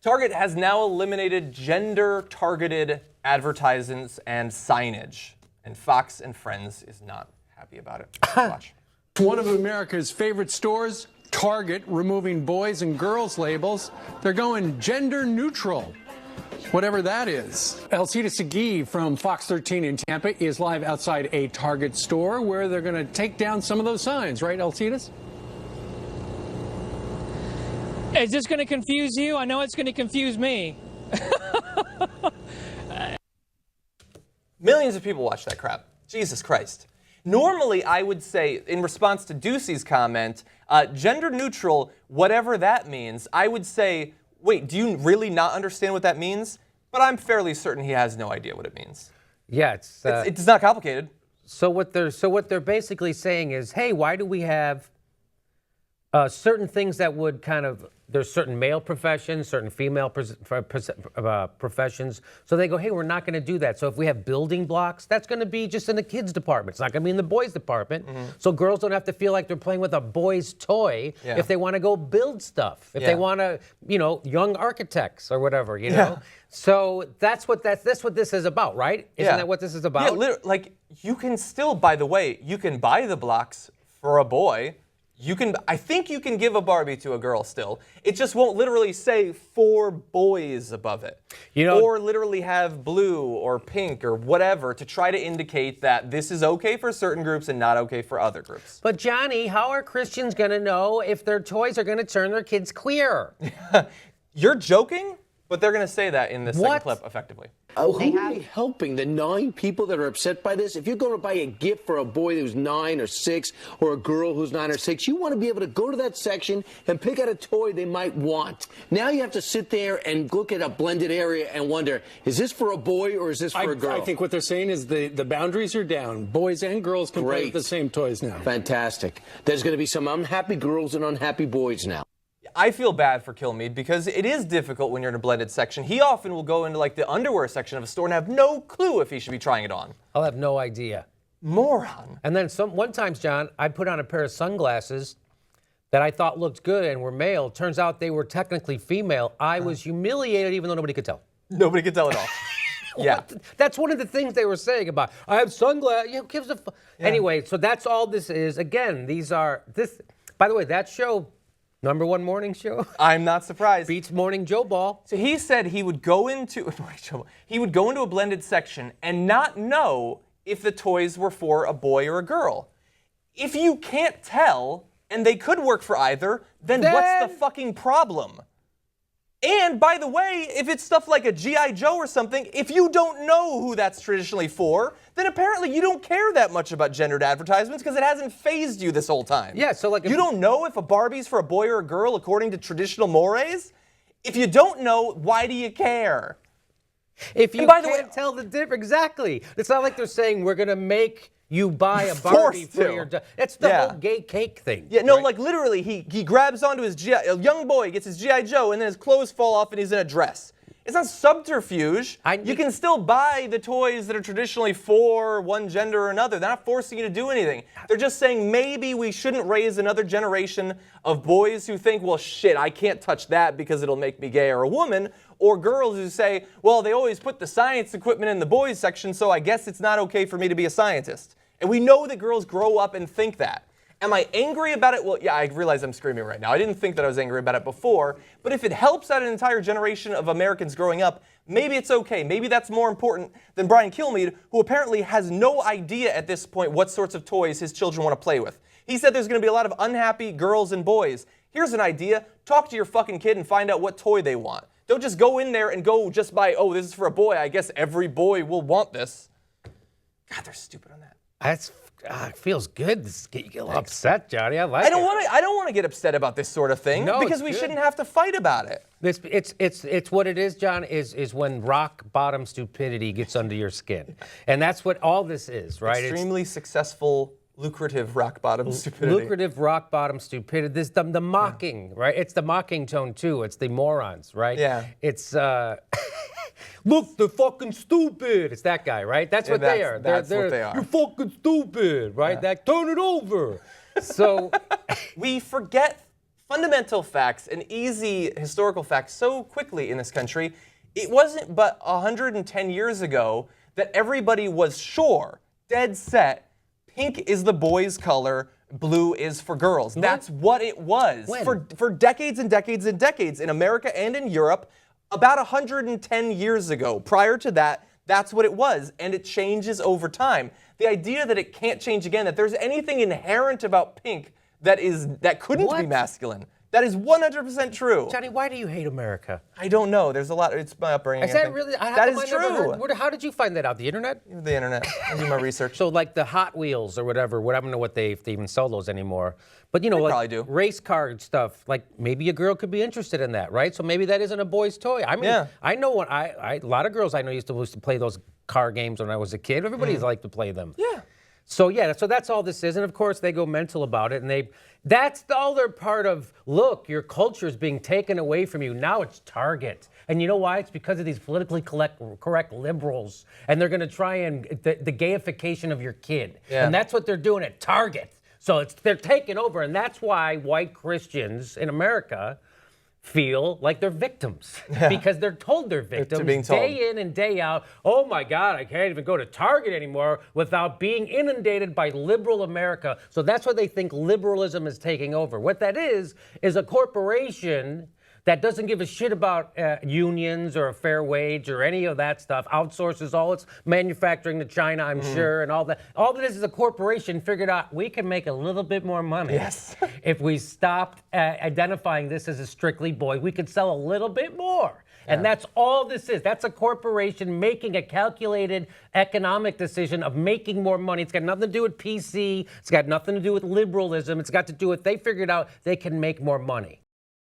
Target has now eliminated gender-targeted advertisements and signage, and Fox and Friends is not happy about it. Watch. One of America's favorite stores, Target, removing boys and girls labels. They're going gender neutral, whatever that is. Alcida Segui from Fox 13 in Tampa is live outside a Target store where they're going to take down some of those signs, right, Alcides? Is this going to confuse you? I know it's going to confuse me. Millions of people watch that crap. Jesus Christ. Normally, I would say, in response to Ducey's comment, gender neutral, whatever that means, I would say, wait, do you really not understand what that means? But I'm fairly certain he has no idea what it means. Yeah, it's not complicated. So what they're basically saying is, hey, why do we have certain things that would kind of, there's certain male professions, certain female professions. So they go, hey, we're not going to do that. So if we have building blocks, that's going to be just in the kids' department. It's not going to be in the boys' department. Mm-hmm. So girls don't have to feel like they're playing with a boy's toy if they want to go build stuff. If they want to, young architects or whatever, you know. So that's what this is about, right? Isn't that what this is about? Yeah, literally, like you can still, by the way, you can buy the blocks for a boy. I think you can give a Barbie to a girl still. It just won't literally say for boys above it. Or literally have blue or pink or whatever to try to indicate that this is okay for certain groups and not okay for other groups. But Johnny, how are Christians going to know if their toys are going to turn their kids queer? You're joking? But they're going to say that in this second clip effectively. Who are they helping? The 9 people that are upset by this? If you're going to buy a gift for a boy who's 9 or 6 or a girl who's 9 or 6, you want to be able to go to that section and pick out a toy they might want. Now you have to sit there and look at a blended area and wonder, is this for a boy or is this for a girl? I think what they're saying is the boundaries are down. Boys and girls can play with the same toys now. Fantastic. There's going to be some unhappy girls and unhappy boys now. I feel bad for Kilmeade because it is difficult when you're in a blended section. He often will go into like the underwear section of a store and have no clue if he should be trying it on. I'll have no idea. Moron. And then one time, John, I put on a pair of sunglasses that I thought looked good and were male. Turns out they were technically female. I was humiliated even though nobody could tell. Nobody could tell at all. Yeah. That's one of the things they were saying about, I have sunglasses. Who gives a Anyway, so that's all this is. Again, by the way, that show, #1 morning show. I'm not surprised. Beats Morning Joe Ball. So he said he would go into a blended section and not know if the toys were for a boy or a girl. If you can't tell, and they could work for either, then what's the fucking problem? And by the way, if it's stuff like a G.I. Joe or something, if you don't know who that's traditionally for, then apparently you don't care that much about gendered advertisements because it hasn't phased you this whole time. Yeah, so like you don't know if a Barbie's for a boy or a girl according to traditional mores? If you don't know, why do you care? If you can't tell the difference, exactly. It's not like they're saying we're going to make you buy a Barbie for your... That's the whole gay cake thing. Yeah, no, like literally he grabs onto his a young boy gets his G.I. Joe and then his clothes fall off and he's in a dress. It's not subterfuge. You can still buy the toys that are traditionally for one gender or another. They're not forcing you to do anything. They're just saying maybe we shouldn't raise another generation of boys who think, well, shit, I can't touch that because it'll make me gay or a woman. Or girls who say, well, they always put the science equipment in the boys section, so I guess it's not okay for me to be a scientist. And we know that girls grow up and think that. Am I angry about it? Well, yeah, I realize I'm screaming right now. I didn't think that I was angry about it before. But if it helps out an entire generation of Americans growing up, maybe it's okay. Maybe that's more important than Brian Kilmeade, who apparently has no idea at this point what sorts of toys his children want to play with. He said there's going to be a lot of unhappy girls and boys. Here's an idea. Talk to your fucking kid and find out what toy they want. Don't just go in there and go just by, oh, this is for a boy. I guess every boy will want this. God, they're stupid on that. It feels good to get you a little upset, Johnny. I like it. I don't want to get upset about this sort of thing because we shouldn't have to fight about it. It's what it is, John, is when rock bottom stupidity gets under your skin. And that's what all this is, right? Extremely successful, lucrative rock bottom stupidity. Lucrative rock bottom stupidity. This the mocking, right? It's the mocking tone too. It's the morons, right? Yeah. It's look, they're fucking stupid. It's that guy, right? That's what they are. That's what they are. You're fucking stupid, right? Turn it over. So we forget fundamental facts and easy historical facts so quickly in this country. It wasn't but 110 years ago that everybody was sure, dead set, pink is the boys' color, blue is for girls. That's what it was. For decades and decades and decades in America and in Europe, about 110 years ago. Prior to that, that's what it was, and it changes over time. The idea that it can't change again, that there's anything inherent about pink that couldn't be masculine. That is 100% true. Johnny, why do you hate America? I don't know. There's a lot. It's my upbringing. Is that really? That is true. How did you find that out? The internet? The internet. I do my research. So like the Hot Wheels or whatever. I don't know if they even sell those anymore. But you know, They like probably do. race car stuff. Like maybe a girl could be interested in that, right? So maybe that isn't a boy's toy. I mean, Yeah. I know a lot of girls I know used to play those car games when I was a kid. Everybody's liked to play them. Yeah. So that's all this is, and of course they go mental about it, and that's all they're part of. Look, your culture is being taken away from you. Now it's Target, and you know why? It's because of these politically correct liberals, and they're going to try and the gayification of your kid, and that's what they're doing at Target. So they're taking over, and that's why white Christians in America feel like they're victims because they're told they're victims being told. day in and day out. Oh my God, I can't even go to Target anymore without being inundated by liberal America. So that's why they think liberalism is taking over. What that is a corporation that doesn't give a shit about unions or a fair wage or any of that stuff, outsources all its manufacturing to China, I'm sure, and all that. All that is a corporation figured out we can make a little bit more money if we stopped identifying this as a strictly boy. We could sell a little bit more. And that's all this is. That's a corporation making a calculated economic decision of making more money. It's got nothing to do with PC. It's got nothing to do with liberalism. It's got to do with they figured out they can make more money.